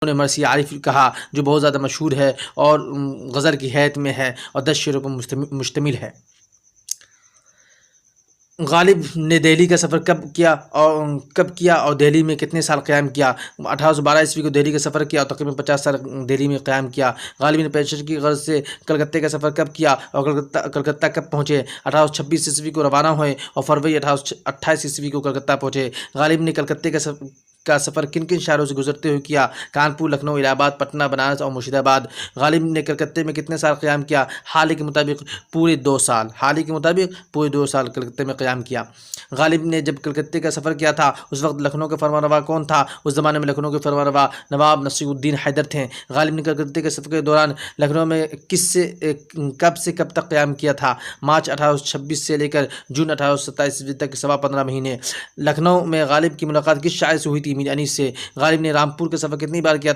نے مرثیہ عارف کہا جو بہت زیادہ مشہور ہے اور غزل کی حیت میں ہے اور 10 شعروں پر مشتمل ہے۔ غالب نے دہلی کا سفر کب کیا اور دہلی میں کتنے سال قیام کیا؟ 1812 کو دہلی کا سفر کیا اور تقریباً 50 سال دہلی میں قیام کیا۔ غالب نے پیشہ کی غرض سے کلکتہ کا سفر کب کیا اور کلکتہ کب پہنچے؟ 1826 کو روانہ ہوئے اور فروری 1828 کو کلکتہ پہنچے۔ غالب نے کلکتہ کا سفر کن کن شہروں سے گزرتے ہوئے کیا؟ کانپور، لکھنؤ، الہ آباد، پٹنہ، بنارس اور مرشید آباد۔ غالب نے کلکتہ میں کتنے سال قیام کیا؟ حالی کے مطابق پورے 2 سال کلکتہ میں قیام کیا۔ غالب نے جب کلکتہ کا سفر کیا تھا اس وقت لکھنؤ کا فرمانروا کون تھا؟ اس زمانے میں لکھنؤ کے فرمانروا نواب نصیر الدین حیدر تھے۔ غالب نے کلکتہ کے سفر کے دوران لکھنؤ میں کب سے کب تک قیام کیا تھا؟ مارچ 1826 سے لے کر جون 1827 تک 15.25 مہینے۔ لکھنؤ میں غالب کی ملاقات کس شاعر سے ہوئی تھی؟ میر انیس سے۔ غالب نے رامپور کا سفر کتنی بار کیا